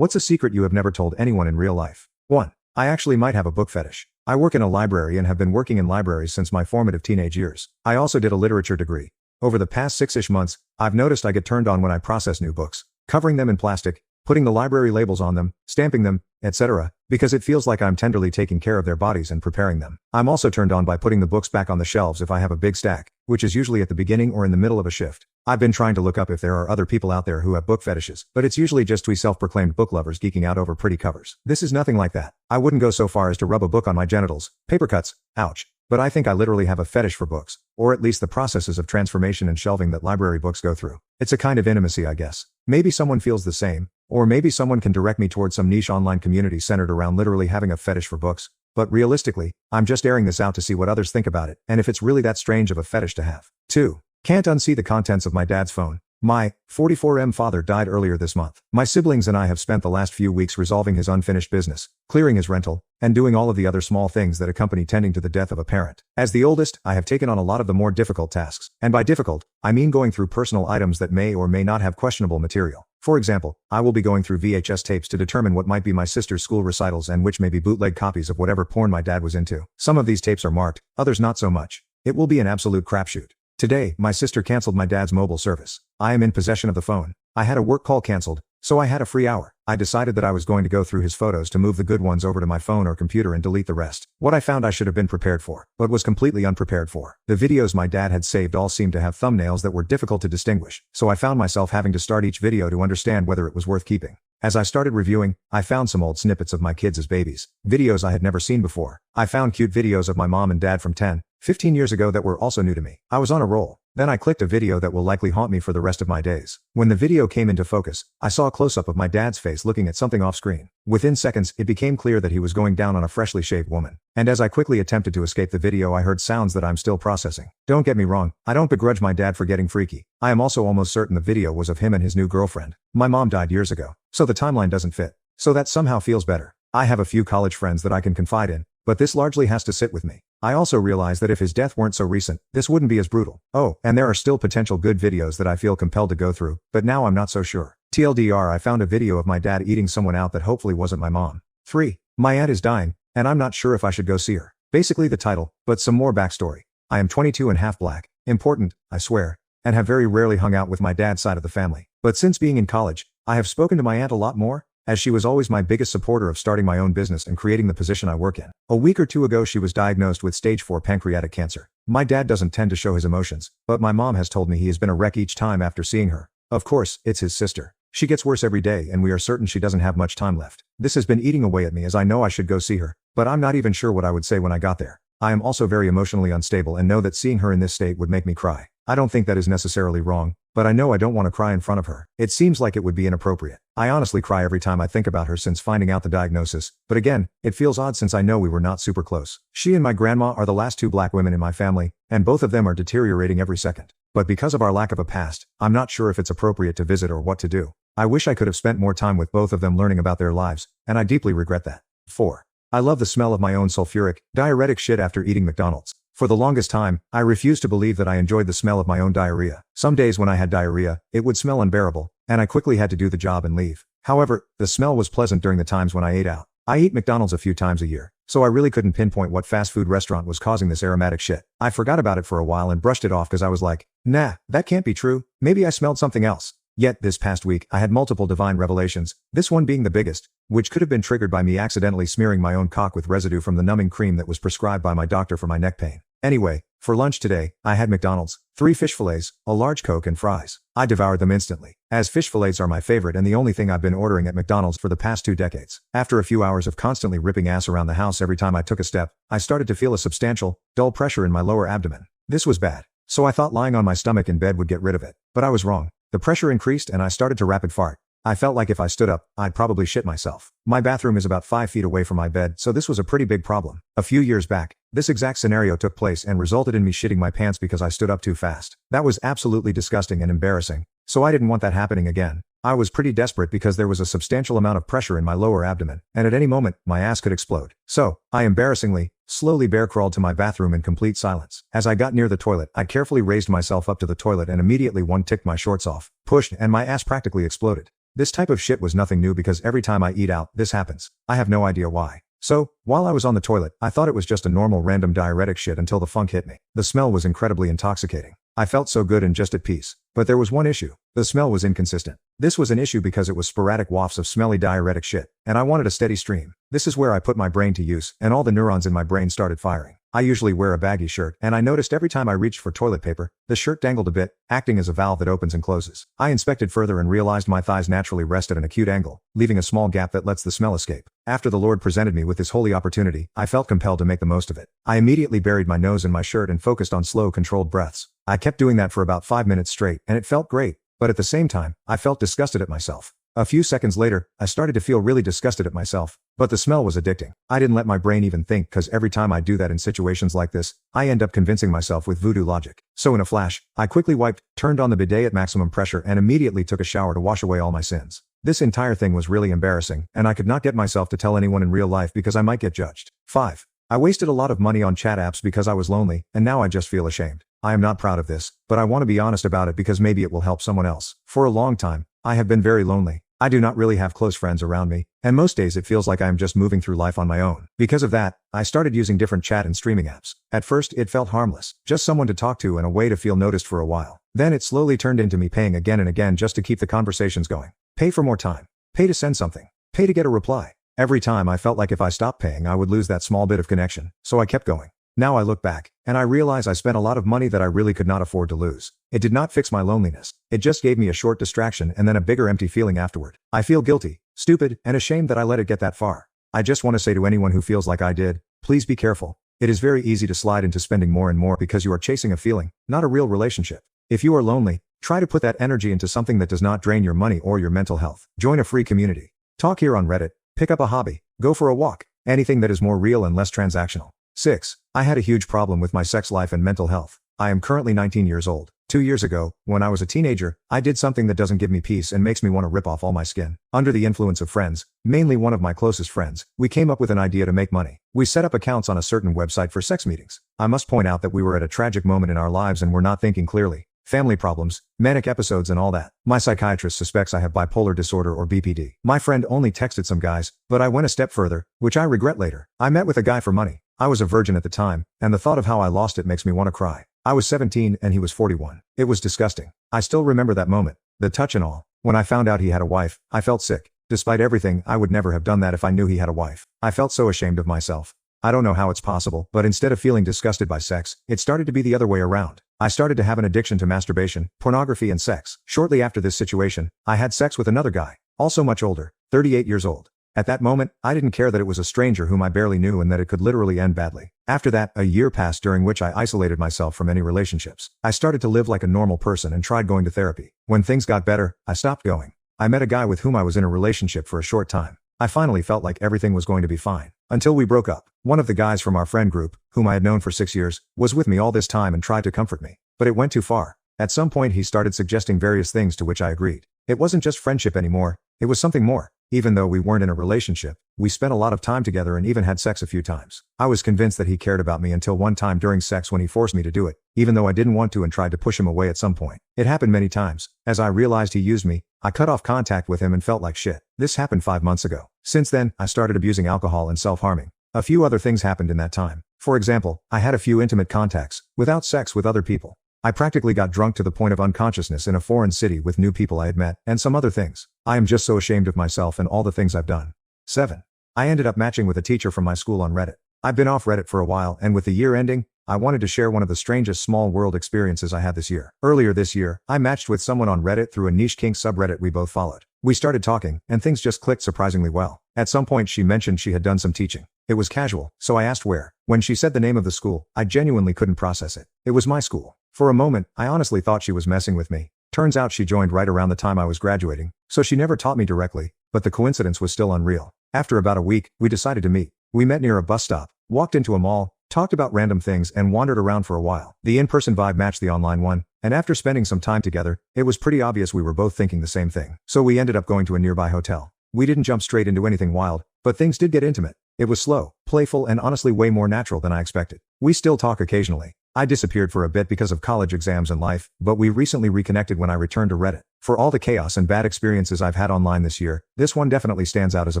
What's a secret you have never told anyone in real life? 1. I actually might have a book fetish. I work in a library and have been working in libraries since my formative teenage years. I also did a literature degree. Over the past 6-ish months, I've noticed I get turned on when I process new books, covering them in plastic, putting the library labels on them, stamping them, etc., because it feels like I'm tenderly taking care of their bodies and preparing them. I'm also turned on by putting the books back on the shelves if I have a big stack, which is usually at the beginning or in the middle of a shift. I've been trying to look up if there are other people out there who have book fetishes, but it's usually just we self-proclaimed book lovers geeking out over pretty covers. This is nothing like that. I wouldn't go so far as to rub a book on my genitals, paper cuts, ouch. But I think I literally have a fetish for books, or at least the processes of transformation and shelving that library books go through. It's a kind of intimacy, I guess. Maybe someone feels the same, or maybe someone can direct me towards some niche online community centered around literally having a fetish for books. But realistically, I'm just airing this out to see what others think about it, and if it's really that strange of a fetish to have. 2. Can't unsee the contents of my dad's phone. My 44M father died earlier this month. My siblings and I have spent the last few weeks resolving his unfinished business, clearing his rental, and doing all of the other small things that accompany tending to the death of a parent. As the oldest, I have taken on a lot of the more difficult tasks, and by difficult, I mean going through personal items that may or may not have questionable material. For example, I will be going through VHS tapes to determine what might be my sister's school recitals and which may be bootleg copies of whatever porn my dad was into. Some of these tapes are marked, others not so much. It will be an absolute crapshoot. Today, my sister canceled my dad's mobile service. I am in possession of the phone. I had a work call canceled, so I had a free hour. I decided that I was going to go through his photos to move the good ones over to my phone or computer and delete the rest. What I found I should have been prepared for, but was completely unprepared for. The videos my dad had saved all seemed to have thumbnails that were difficult to distinguish, so I found myself having to start each video to understand whether it was worth keeping. As I started reviewing, I found some old snippets of my kids as babies, videos I had never seen before. I found cute videos of my mom and dad from 10, 15 years ago that were also new to me. I was on a roll. Then I clicked a video that will likely haunt me for the rest of my days. When the video came into focus, I saw a close-up of my dad's face looking at something off screen. Within seconds, it became clear that he was going down on a freshly shaved woman. And as I quickly attempted to escape the video, I heard sounds that I'm still processing. Don't get me wrong, I don't begrudge my dad for getting freaky. I am also almost certain the video was of him and his new girlfriend. My mom died years ago, so the timeline doesn't fit. So that somehow feels better. I have a few college friends that I can confide in, but this largely has to sit with me. I also realize that if his death weren't so recent, this wouldn't be as brutal. Oh, and there are still potential good videos that I feel compelled to go through, but now I'm not so sure. TLDR, I found a video of my dad eating someone out that hopefully wasn't my mom. 3. My aunt is dying, and I'm not sure if I should go see her. Basically the title, but some more backstory. I am 22 and half black, important, I swear, and have very rarely hung out with my dad's side of the family. But since being in college, I have spoken to my aunt a lot more, as she was always my biggest supporter of starting my own business and creating the position I work in. A week or two ago she was diagnosed with stage 4 pancreatic cancer. My dad doesn't tend to show his emotions, but my mom has told me he has been a wreck each time after seeing her. Of course, it's his sister. She gets worse every day and we are certain she doesn't have much time left. This has been eating away at me as I know I should go see her, but I'm not even sure what I would say when I got there. I am also very emotionally unstable and know that seeing her in this state would make me cry. I don't think that is necessarily wrong, but I know I don't want to cry in front of her. It seems like it would be inappropriate. I honestly cry every time I think about her since finding out the diagnosis, but again, it feels odd since I know we were not super close. She and my grandma are the last 2 black women in my family, and both of them are deteriorating every second. But because of our lack of a past, I'm not sure if it's appropriate to visit or what to do. I wish I could have spent more time with both of them learning about their lives, and I deeply regret that. 4. I love the smell of my own sulfuric, diuretic shit after eating McDonald's. For the longest time, I refused to believe that I enjoyed the smell of my own diarrhea. Some days when I had diarrhea, it would smell unbearable, and I quickly had to do the job and leave. However, the smell was pleasant during the times when I ate out. I eat McDonald's a few times a year, so I really couldn't pinpoint what fast food restaurant was causing this aromatic shit. I forgot about it for a while and brushed it off because I was like, nah, that can't be true. Maybe I smelled something else. Yet, this past week, I had multiple divine revelations, this one being the biggest, which could have been triggered by me accidentally smearing my own cock with residue from the numbing cream that was prescribed by my doctor for my neck pain. Anyway, for lunch today, I had McDonald's, 3 fish fillets, a large Coke and fries. I devoured them instantly, as fish fillets are my favorite and the only thing I've been ordering at McDonald's for the past 2 decades. After a few hours of constantly ripping ass around the house every time I took a step, I started to feel a substantial, dull pressure in my lower abdomen. This was bad. So I thought lying on my stomach in bed would get rid of it. But I was wrong. The pressure increased and I started to rapid fart. I felt like if I stood up, I'd probably shit myself. My bathroom is about 5 feet away from my bed, so this was a pretty big problem. A few years back, this exact scenario took place and resulted in me shitting my pants because I stood up too fast. That was absolutely disgusting and embarrassing, so I didn't want that happening again. I was pretty desperate because there was a substantial amount of pressure in my lower abdomen, and at any moment, my ass could explode. So, I embarrassingly, slowly bear crawled to my bathroom in complete silence. As I got near the toilet, I carefully raised myself up to the toilet and immediately one ticked my shorts off, pushed, and my ass practically exploded. This type of shit was nothing new because every time I eat out, this happens. I have no idea why. So, while I was on the toilet, I thought it was just a normal random diuretic shit until the funk hit me. The smell was incredibly intoxicating. I felt so good and just at peace. But there was one issue. The smell was inconsistent. This was an issue because it was sporadic wafts of smelly diuretic shit, and I wanted a steady stream. This is where I put my brain to use, and all the neurons in my brain started firing. I usually wear a baggy shirt, and I noticed every time I reached for toilet paper, the shirt dangled a bit, acting as a valve that opens and closes. I inspected further and realized my thighs naturally rest at an acute angle, leaving a small gap that lets the smell escape. After the Lord presented me with this holy opportunity, I felt compelled to make the most of it. I immediately buried my nose in my shirt and focused on slow, controlled breaths. I kept doing that for about 5 minutes straight, and it felt great, but at the same time, I felt disgusted at myself. A few seconds later, I started to feel really disgusted at myself, but the smell was addicting. I didn't let my brain even think cause every time I do that in situations like this, I end up convincing myself with voodoo logic. So in a flash, I quickly wiped, turned on the bidet at maximum pressure and immediately took a shower to wash away all my sins. This entire thing was really embarrassing, and I could not get myself to tell anyone in real life because I might get judged. 5. I wasted a lot of money on chat apps because I was lonely, and now I just feel ashamed. I am not proud of this, but I want to be honest about it because maybe it will help someone else. For a long time, I have been very lonely. I do not really have close friends around me, and most days it feels like I am just moving through life on my own. Because of that, I started using different chat and streaming apps. At first, it felt harmless, just someone to talk to and a way to feel noticed for a while. Then it slowly turned into me paying again and again just to keep the conversations going. Pay for more time. Pay to send something. Pay to get a reply. Every time I felt like if I stopped paying I would lose that small bit of connection, so I kept going. Now I look back, and I realize I spent a lot of money that I really could not afford to lose. It did not fix my loneliness. It just gave me a short distraction and then a bigger empty feeling afterward. I feel guilty, stupid, and ashamed that I let it get that far. I just want to say to anyone who feels like I did, please be careful. It is very easy to slide into spending more and more because you are chasing a feeling, not a real relationship. If you are lonely, try to put that energy into something that does not drain your money or your mental health. Join a free community. Talk here on Reddit, pick up a hobby, go for a walk, anything that is more real and less transactional. 6. I had a huge problem with my sex life and mental health. I am currently 19 years old. 2 years ago, when I was a teenager, I did something that doesn't give me peace and makes me want to rip off all my skin. Under the influence of friends, mainly one of my closest friends, we came up with an idea to make money. We set up accounts on a certain website for sex meetings. I must point out that we were at a tragic moment in our lives and were not thinking clearly. Family problems, manic episodes and all that. My psychiatrist suspects I have bipolar disorder or BPD. My friend only texted some guys, but I went a step further, which I regret later. I met with a guy for money. I was a virgin at the time, and the thought of how I lost it makes me want to cry. I was 17 and he was 41. It was disgusting. I still remember that moment, the touch and all. When I found out he had a wife, I felt sick. Despite everything, I would never have done that if I knew he had a wife. I felt so ashamed of myself. I don't know how it's possible, but instead of feeling disgusted by sex, it started to be the other way around. I started to have an addiction to masturbation, pornography and sex. Shortly after this situation, I had sex with another guy, also much older, 38 years old. At that moment, I didn't care that it was a stranger whom I barely knew and that it could literally end badly. After that, a year passed during which I isolated myself from any relationships. I started to live like a normal person and tried going to therapy. When things got better, I stopped going. I met a guy with whom I was in a relationship for a short time. I finally felt like everything was going to be fine. Until we broke up. One of the guys from our friend group, whom I had known for 6 years, was with me all this time and tried to comfort me. But it went too far. At some point he started suggesting various things to which I agreed. It wasn't just friendship anymore, it was something more. Even though we weren't in a relationship, we spent a lot of time together and even had sex a few times. I was convinced that he cared about me until one time during sex when he forced me to do it, even though I didn't want to and tried to push him away at some point. It happened many times. As I realized he used me, I cut off contact with him and felt like shit. This happened 5 months ago. Since then, I started abusing alcohol and self-harming. A few other things happened in that time. For example, I had a few intimate contacts, without sex with other people. I practically got drunk to the point of unconsciousness in a foreign city with new people I had met, and some other things. I am just so ashamed of myself and all the things I've done. 7. I ended up matching with a teacher from my school on Reddit. I've been off Reddit for a while, and with the year ending, I wanted to share one of the strangest small world experiences I had this year. Earlier this year, I matched with someone on Reddit through a niche kink subreddit we both followed. We started talking, and things just clicked surprisingly well. At some point she mentioned she had done some teaching. It was casual, so I asked where. When she said the name of the school, I genuinely couldn't process it. It was my school. For a moment, I honestly thought she was messing with me. Turns out she joined right around the time I was graduating, so she never taught me directly, but the coincidence was still unreal. After about a week, we decided to meet. We met near a bus stop, walked into a mall, talked about random things and wandered around for a while. The in-person vibe matched the online one, and after spending some time together, it was pretty obvious we were both thinking the same thing. So we ended up going to a nearby hotel. We didn't jump straight into anything wild, but things did get intimate. It was slow, playful and honestly way more natural than I expected. We still talk occasionally. I disappeared for a bit because of college exams and life, but we recently reconnected when I returned to Reddit. For all the chaos and bad experiences I've had online this year, this one definitely stands out as a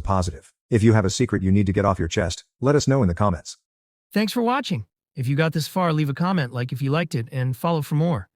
positive. If you have a secret you need to get off your chest, let us know in the comments. Thanks for watching. If you got this far, leave a comment, like if you liked it, and follow for more.